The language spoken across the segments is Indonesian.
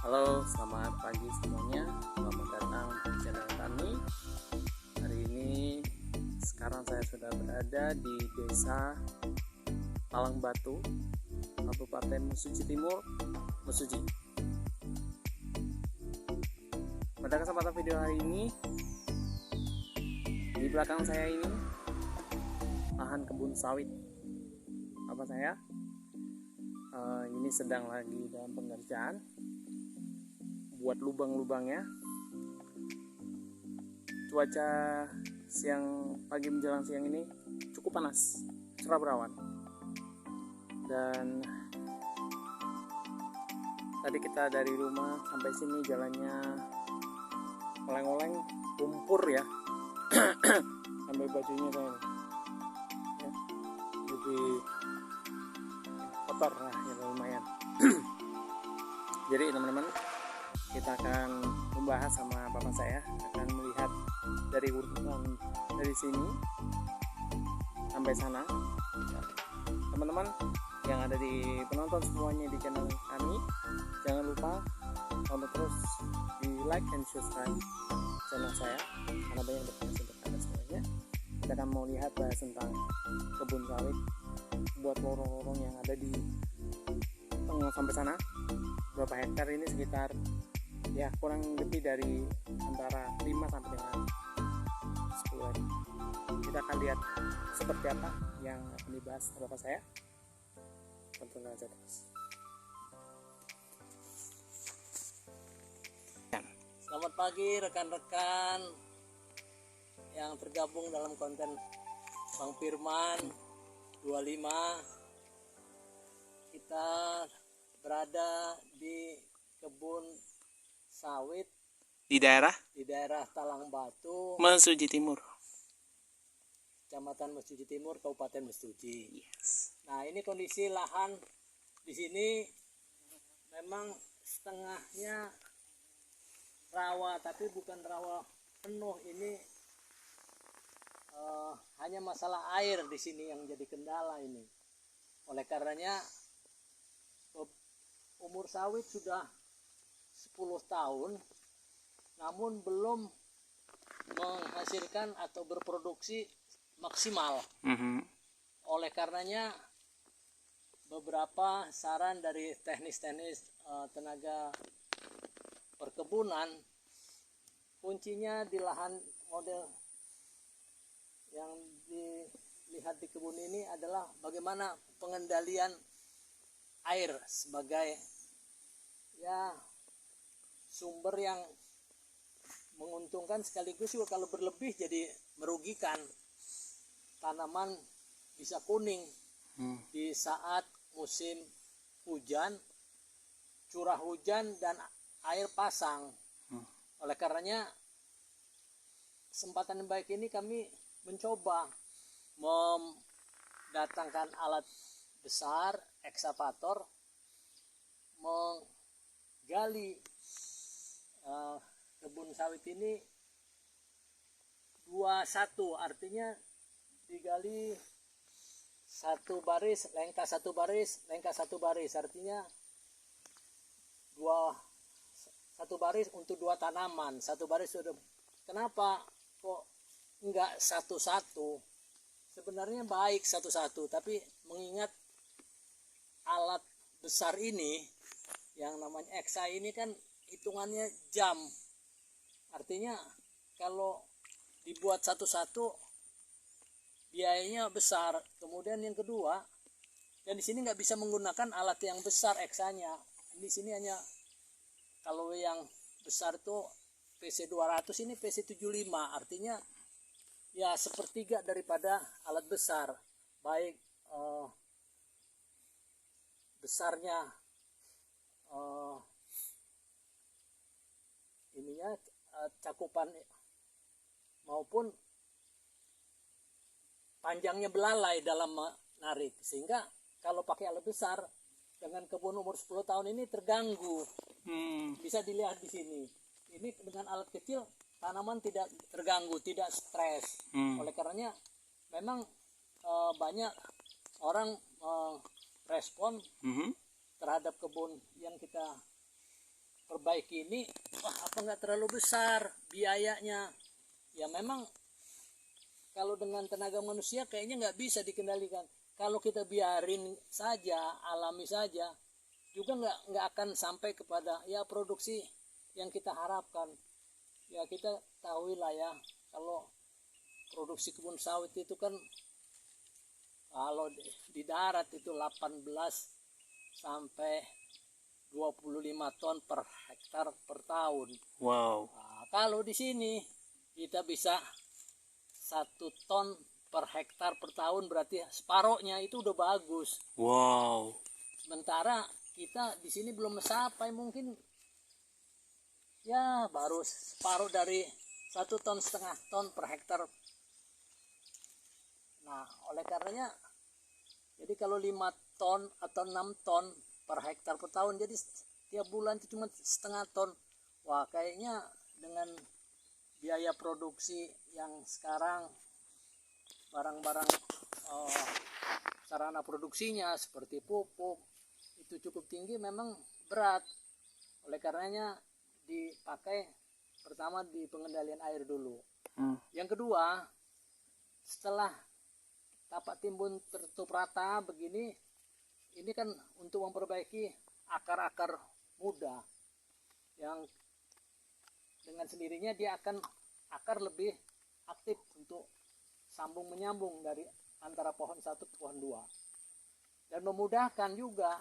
Halo, selamat pagi semuanya. Selamat datang di channel kami. Hari ini sekarang saya sudah berada di Desa Palangbatu, Kabupaten Mesuji Timur, Mesuji. Pada kesempatan video hari ini, di belakang saya ini lahan kebun sawit Bapak saya. Ini sedang lagi dalam pengerjaan buat lubang-lubangnya. Cuaca pagi menjelang siang ini cukup panas, cerah berawan, dan tadi kita dari rumah sampai sini jalannya oleng-oleng lumpur ya. Sampai bajunya kayak ini ya, lebih kotor lah ya, lumayan. Jadi teman-teman, kita akan membahas sama bapak saya, akan melihat dari urutan dari sini sampai sana. Teman-teman yang ada di penonton semuanya di channel kami, jangan lupa tonton terus, di like and subscribe channel saya karena banyak berhasil untuk anda semuanya. Kita akan mau lihat bahas tentang kebun sawit buat lorong-lorong yang ada di tengah sampai sana. Berapa hektar ini? Sekitar ya kurang lebih dari antara 5 sampai dengan 10 hari. Kita akan lihat seperti apa yang akan dibahas bapak saya. Tonton aja terus. Selamat pagi rekan-rekan yang tergabung dalam konten Bang Firman 25. Kita berada di kebun sawit di daerah Palangbatu, Mesuji Timur, Kecamatan Mesuji Timur, Kabupaten Mesuji. Yes. Nah, ini kondisi lahan di sini memang setengahnya rawa, tapi bukan rawa penuh. Ini hanya masalah air di sini yang jadi kendala ini. Oleh karenanya umur sawit sudah 10 tahun namun belum menghasilkan atau berproduksi maksimal. Oleh karenanya beberapa saran dari teknis-teknis tenaga perkebunan, kuncinya di lahan model yang dilihat di kebun ini adalah bagaimana pengendalian air sebagai ya sumber yang menguntungkan, sekaligus juga kalau berlebih jadi merugikan. Tanaman bisa kuning di saat musim hujan, curah hujan dan air pasang. Oleh karenanya kesempatan yang baik ini kami mencoba mendatangkan alat besar, ekskavator, menggali kebun sawit ini 21, artinya digali satu baris, lengkah satu baris, lengkah satu baris, artinya satu baris untuk 2 tanaman, satu baris sudah. Kenapa kok enggak satu-satu? Sebenarnya baik satu-satu, tapi mengingat alat besar ini yang namanya eksa ini kan hitungannya jam. Artinya kalau dibuat satu-satu biayanya besar. Kemudian yang kedua, dan di sini nggak bisa menggunakan alat yang besar eksanya. Di sini hanya kalau yang besar tuh PC 200, ini PC 75, artinya ya sepertiga daripada alat besar. Baik besarnya ininya cakupan maupun panjangnya belalai dalam menarik, sehingga kalau pakai alat besar dengan kebun umur 10 tahun ini terganggu. Bisa dilihat di sini. Ini dengan alat kecil tanaman tidak terganggu, tidak stres. Oleh karenanya memang banyak orang respon terhadap kebun yang kita perbaiki ini, wah apa nggak terlalu besar biayanya? Ya memang kalau dengan tenaga manusia kayaknya nggak bisa dikendalikan. Kalau kita biarin saja, alami saja, juga nggak akan sampai kepada ya produksi yang kita harapkan. Ya kita tahu lah ya, kalau produksi kebun sawit itu kan kalau di darat itu 18 sampai 25 ton per hektar per tahun. Wow. Nah, kalau di sini kita bisa 1 ton per hektar per tahun, berarti separohnya itu udah bagus. Wow. Sementara kita di sini belum mencapai, mungkin ya baru separuh dari 1,5 ton per hektar. Nah, oleh karenanya, jadi kalau 5 ton atau 6 ton per hektar per tahun, jadi tiap bulan itu cuma setengah ton. Wah, kayaknya dengan biaya produksi yang sekarang barang-barang sarana produksinya seperti pupuk itu cukup tinggi, memang berat. Oleh karenanya dipakai pertama di pengendalian air dulu. Yang kedua, setelah tapak timbun tertutup rata begini, ini kan untuk memperbaiki akar-akar muda yang dengan sendirinya dia akan akar lebih aktif untuk sambung menyambung dari antara pohon satu ke pohon dua, dan memudahkan juga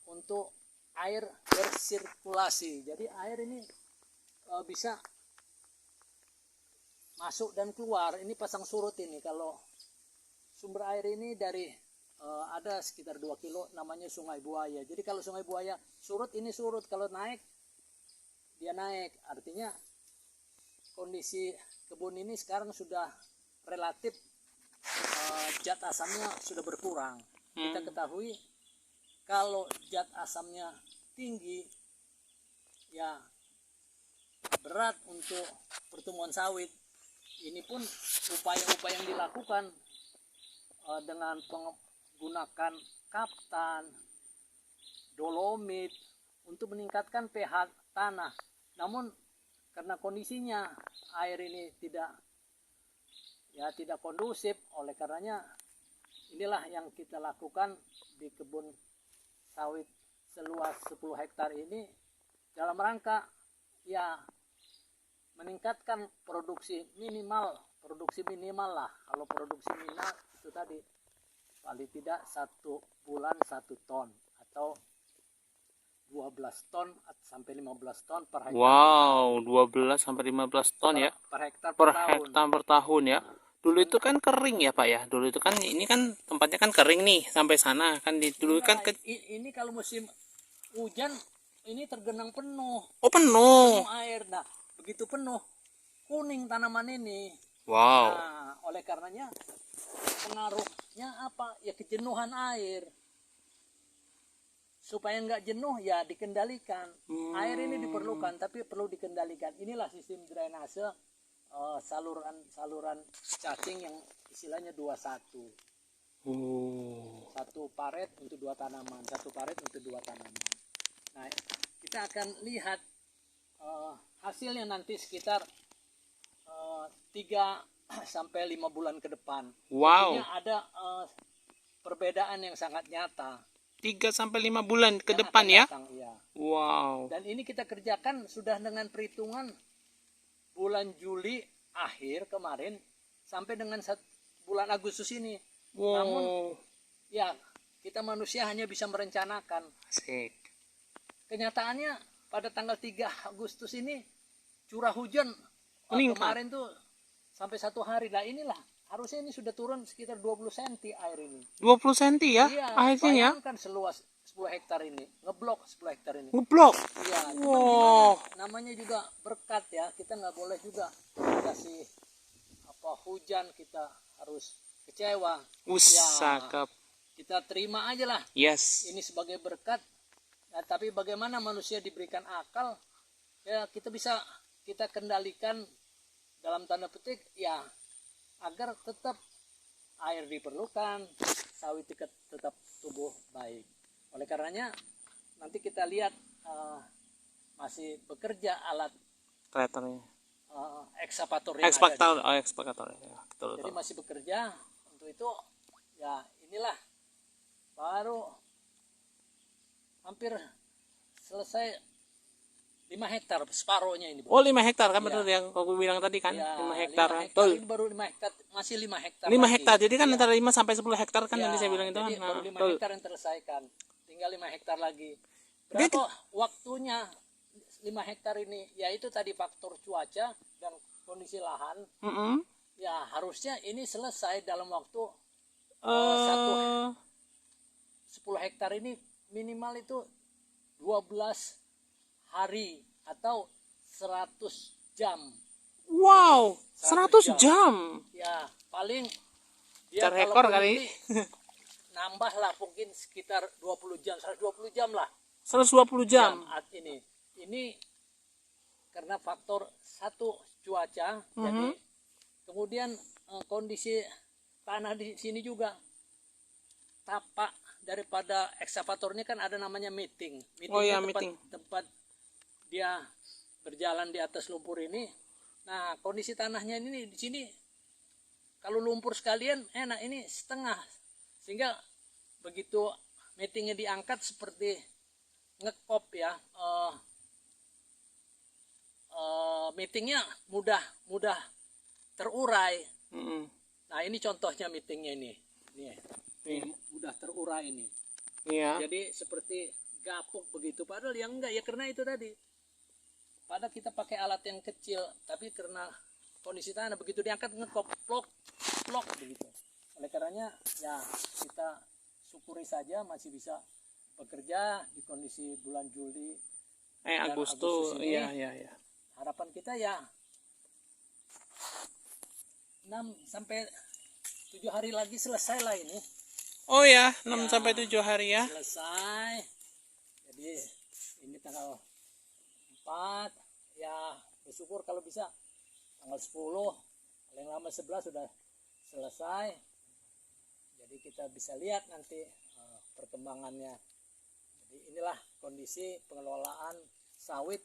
untuk air bersirkulasi. Jadi air ini bisa masuk dan keluar. Ini pasang surut ini. Kalau sumber air ini dari ada sekitar 2 kilo, namanya Sungai Buaya. Jadi kalau Sungai Buaya surut, ini surut. Kalau naik, dia naik. Artinya kondisi kebun ini sekarang sudah relatif zat asamnya sudah berkurang. Kita ketahui kalau zat asamnya tinggi, ya berat untuk pertumbuhan sawit. Ini pun upaya-upaya yang dilakukan dengan menggunakan kaftan, dolomit untuk meningkatkan pH tanah. Namun karena kondisinya air ini tidak kondusif, oleh karenanya inilah yang kita lakukan di kebun sawit seluas 10 hektar ini dalam rangka ya meningkatkan produksi minimal lah. Kalau produksi minimal itu tadi paling tidak 1 bulan 1 ton atau 12 ton sampai 15 ton per hektar. Wow, 12 sampai 15 ton ya per hektar per hektar per tahun ya. Dulu itu kan kering ya Pak ya. Dulu itu kan ini kan tempatnya kan kering nih sampai sana kan dulu kan ini kalau musim hujan ini tergenang penuh. Oh, penuh Air. Nah, begitu penuh kuning tanaman ini. Wow. Nah, oleh karenanya pengaruhnya apa? Ya kejenuhan air. Supaya nggak jenuh ya dikendalikan. Air ini diperlukan tapi perlu dikendalikan. Inilah sistem drainase saluran cacing yang istilahnya 21. Satu paret untuk 2 tanaman, satu paret untuk 2 tanaman. Nah, kita akan lihat hasilnya nanti sekitar 3 sampai 5 bulan ke depan. Wow. Tentunya ada perbedaan yang sangat nyata. 3 sampai 5 bulan ke depan ya? Ya. Wow. Dan ini kita kerjakan sudah dengan perhitungan bulan Juli akhir kemarin sampai dengan bulan Agustus ini. Wow. Namun ya kita manusia hanya bisa merencanakan. Asik. Kenyataannya pada tanggal 3 Agustus ini curah hujan kemarin tuh sampai 1 hari. Nah inilah harusnya ini sudah turun sekitar 20 cm air ini. 20 cm ya? Iya, airnya ya? Bayangkan seluas 10 hektar ini, ngeblok 10 hektar ini. Ngeblok? Iya, wow. Namanya juga berkat ya, kita nggak boleh juga kasih hujan kita harus kecewa. Cakep. Kita terima aja lah. Yes. Ini sebagai berkat. Nah, tapi bagaimana manusia diberikan akal, ya kita kendalikan dalam tanda petik ya, agar tetap air diperlukan, sawit tetap tumbuh baik. Oleh karenanya nanti kita lihat masih bekerja alat Kreatornya. ekskavator yang ada Ekspaktor, oh ekspaktor ya, betul, jadi betul. masih bekerja. Untuk itu ya inilah baru hampir selesai 5 hektar separohnya ini, Oh 5 hektar kan Iya. betul yang aku bilang tadi kan, ya, 5 hektar. 5 hektar Betul. ini baru 5 hektar, masih 5 hektar 5 lagi. hektar. Jadi kan Iya. antara 5 sampai 10 hektar kan Iya, tadi saya bilang itu kan. jadi baru 5 Betul. hektar yang terselesaikan, tinggal 5 hektar lagi. Dia Berapa waktunya 5 hektar ini? Yaitu tadi faktor cuaca dan kondisi lahan. Mm-mm. Ya harusnya ini selesai dalam waktu Eh, 10 hektar ini minimal itu 12 hari atau 100 jam. wow, 100 100 jam. Ya paling dia Per ekor kalaupun kali. ini nambah lah mungkin sekitar 20 jam, 120 jam lah. 120 jam. Ini karena faktor satu cuaca, jadi kemudian kondisi tanah di sini juga tapak daripada ekskavatornya kan ada namanya meeting. Oh ya, Tempat, meeting. tempat dia berjalan di atas lumpur ini. Nah, kondisi tanahnya ini di sini kalau lumpur sekalian enak, ini setengah. Sehingga begitu meetingnya diangkat seperti ngekop ya, meetingnya mudah terurai. Mm-mm. Nah ini contohnya meetingnya ini. Nih. Mudah terurai ini. Iya. Jadi seperti gapuk begitu. Padahal yang enggak ya karena itu tadi. Padahal kita pakai alat yang kecil, tapi karena kondisi tanah begitu diangkat ngekop plok begitu. Oleh karenanya ya kita syukuri saja masih bisa bekerja di kondisi bulan Juli dan Agustus. ini. Iya. Harapan kita ya 6 sampai 7 hari lagi selesai lah ini. Oh ya, 6 Ya. sampai 7 hari ya. Selesai. Jadi ini tanggal 4 ya, bersyukur kalau bisa tanggal 10 paling lama 11 sudah selesai. Jadi kita bisa lihat nanti perkembangannya. Jadi inilah kondisi pengelolaan sawit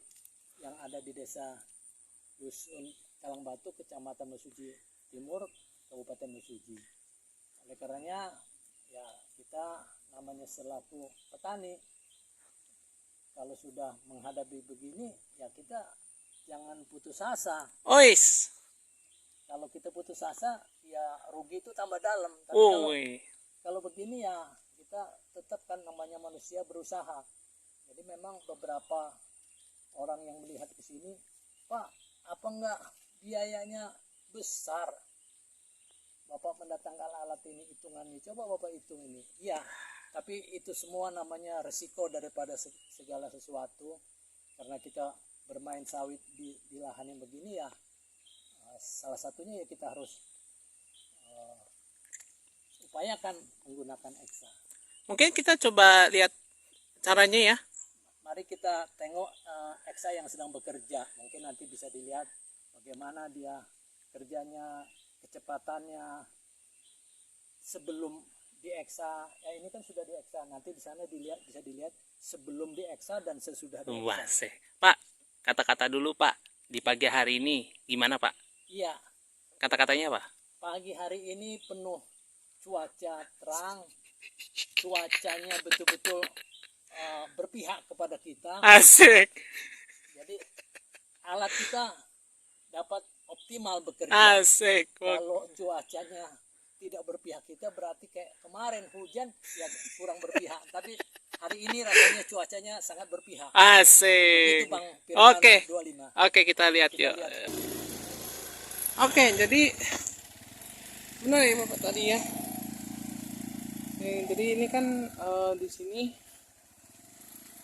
yang ada di desa Dusun Kalangbatu, Kecamatan Mesuji Timur, Kabupaten Mesuji. Oleh karenanya ya kita namanya selaku petani, kalau sudah menghadapi begini ya kita jangan putus asa. Ois. Kalau kita putus asa ya rugi itu tambah dalam. Tapi kalau begini ya kita tetap kan namanya manusia berusaha. Jadi memang beberapa orang yang melihat ke sini, Pak, apa enggak biayanya besar? Bapak mendatangkan alat ini, hitungannya coba Bapak hitung ini. Iya, tapi itu semua namanya resiko daripada segala sesuatu. Karena kita bermain sawit di lahan yang begini ya, salah satunya ya kita harus upayakan menggunakan eksa. Mungkin kita coba lihat caranya ya. Mari kita tengok eksa yang sedang bekerja. Mungkin nanti bisa dilihat bagaimana dia kerjanya, kecepatannya sebelum dieksa. Ya ini kan sudah dieksa. Nanti di sana bisa dilihat sebelum dieksa dan sesudah dieksa. Wah, Pak, kata-kata dulu Pak. Di pagi hari ini gimana Pak? Iya. Kata-katanya Pak? Pagi hari ini penuh cuaca terang. Cuacanya betul-betul berpihak kepada kita. Asik. Jadi alat kita dapat optimal bekerja. Asik. Kalau cuacanya tidak berpihak kita berarti kayak kemarin hujan ya kurang berpihak. Tapi hari ini rasanya cuacanya sangat berpihak. Asik. Itu Bang Firman Oke. 25. Oke, kita lihat yuk. Oke, jadi benar ya Bapak tadi ya. Jadi ini kan di sini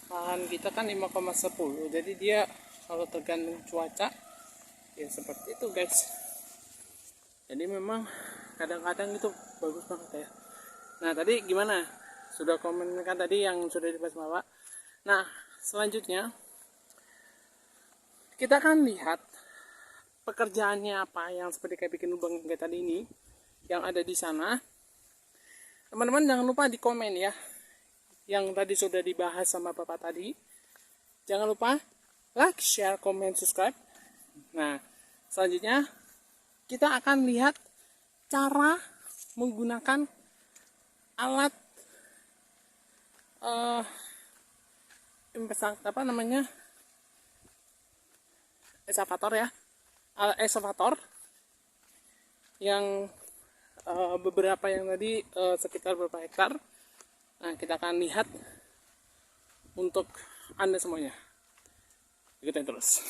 lahan kita kan 5,10. Jadi dia kalau tergantung cuaca ya seperti itu guys. Jadi memang kadang-kadang itu bagus banget ya. Nah tadi gimana? Sudah komenkan tadi yang sudah dibahas Bapak. Nah selanjutnya kita akan lihat pekerjaannya apa yang seperti kayak bikin lubang kayak tadi ini yang ada di sana. Teman-teman jangan lupa di komen ya yang tadi sudah dibahas sama Bapak tadi. Jangan lupa like, share, comment, subscribe. Nah, selanjutnya kita akan lihat cara menggunakan alat eskavator ya, alat eskavator yang beberapa yang tadi sekitar beberapa hektar. Nah, kita akan lihat untuk Anda semuanya. Ikutin terus.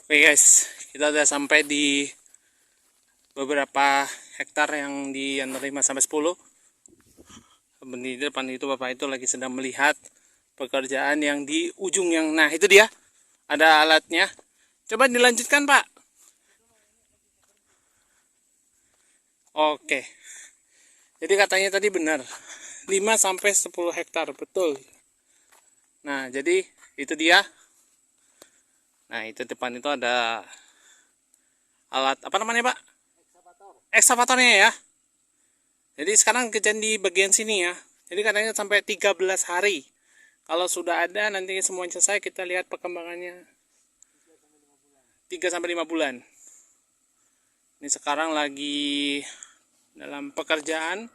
Oke guys, kita udah sampai di beberapa hektar yang di antara 5 sampai 10. Di depan itu Bapak itu lagi sedang melihat pekerjaan yang di ujung yang, nah itu dia. Ada alatnya. Coba dilanjutkan, Pak. Oke. Jadi katanya tadi benar. 5 sampai 10 hektar, betul. Nah, jadi itu dia. Nah, itu depan itu ada alat apa namanya, Pak? Ekskavatornya ya. Jadi sekarang kerjaan di bagian sini ya. Jadi katanya sampai 13 hari. Kalau sudah ada nanti semuanya selesai, kita lihat perkembangannya 3 sampai 5 bulan. Ini sekarang lagi dalam pekerjaan.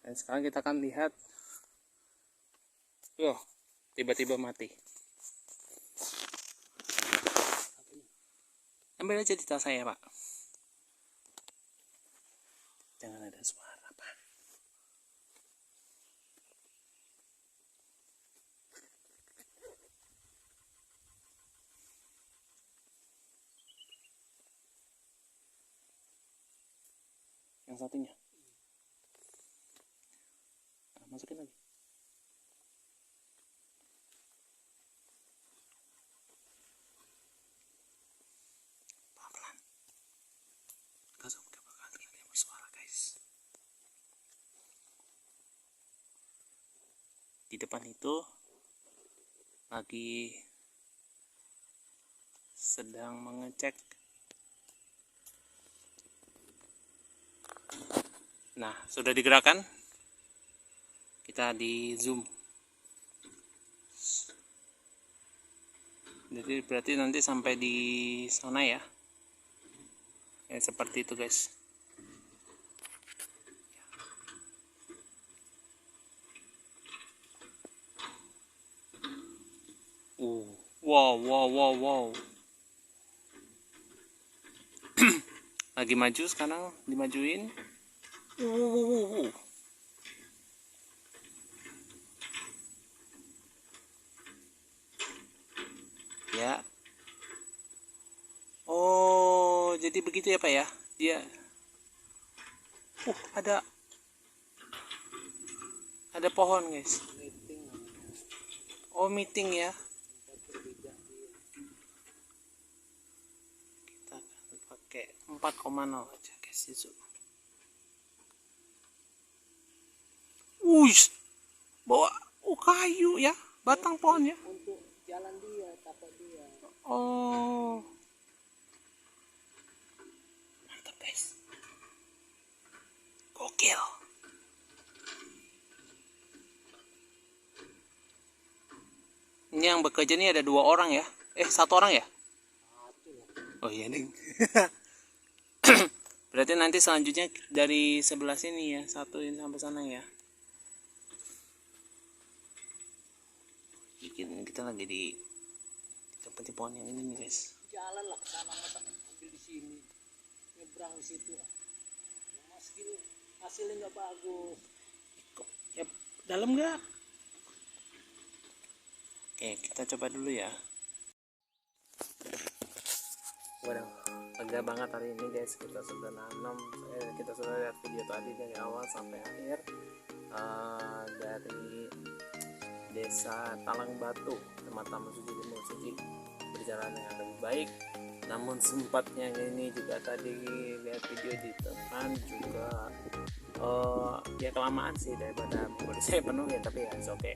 Dan sekarang kita akan lihat. Loh, tiba-tiba mati. Ambil aja di tas saya, Pak. Jangan ada suara, Pak. Yang satunya. Nah, masukin lagi. Di depan itu lagi sedang mengecek. Nah, sudah digerakkan. Kita di zoom. Jadi berarti nanti sampai di sana ya. Ya seperti itu, guys. Wow. Lagi maju sekarang, dimajuin. Ya. Oh, jadi begitu ya, Pak ya? Dia ada pohon, guys. Oh, meeting ya. Kita akan pakai 4,0 aja, guys. Bawa kayu ya, batang pohon ya. Untuk jalan dia, tapak dia. Oh. Mantap, guys. Gokil. Ini yang bekerja ini ada 2 orang ya? 1 orang ya? Oh iya nih. Berarti nanti selanjutnya dari sebelah sini ya, satu ini sampai sana ya. Kita lagi di tempat pohon yang ini nih, guys. Jalan lah ke sana, masa ambil di sini, nyebrang di situ. Hasilnya nggak bagus. Ya, dalam nggak? Oke, kita coba dulu ya. Waduh, lega banget hari ini, guys. Kita sudah nanam, kita sudah lihat video tadi dari awal sampai akhir. Dari Desa Talang Batu, Kecamatan Limau Suci, berjalan dengan lebih baik. Namun sempatnya ini juga tadi lihat video di depan juga ya kelamaan sih daripada body saya penuh ya, tapi ya it's okay.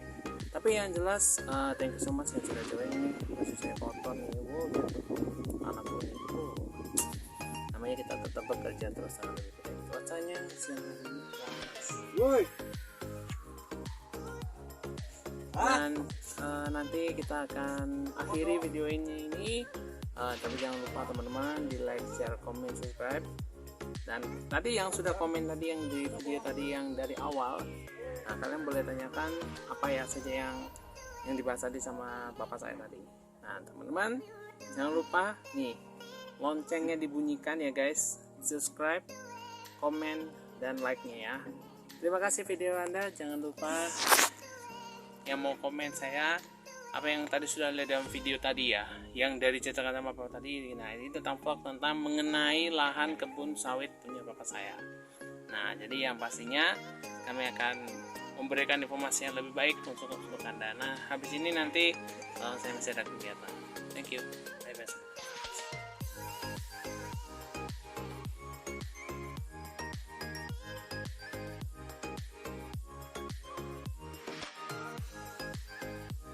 Tapi yang jelas thank you so much yang sudah join ini. Masih saya tonton ini, gitu. Anak gue ini, namanya kita tetap bekerja terus, lebih baik. cuacanya siang hari ini panas. Dan nanti kita akan akhiri video ini. Tapi jangan lupa teman-teman di like, share, komen, subscribe. Dan tadi yang sudah komen tadi yang di video tadi yang dari awal, nah kalian boleh tanyakan apa ya saja yang dibahas tadi sama bapak saya tadi. Nah teman-teman jangan lupa nih loncengnya dibunyikan ya guys, subscribe, komen, dan like-nya ya. Terima kasih video Anda. Jangan lupa yang mau komen saya apa yang tadi sudah lihat dalam video tadi ya, yang dari cetakan sama bapak tadi. Nah ini tentang vlog tentang mengenai lahan kebun sawit punya bapak saya. Nah jadi yang pastinya kami akan memberikan informasi yang lebih baik untuk Anda. Nah habis ini nanti saya masih ada kegiatan. Thank you. Bye bye.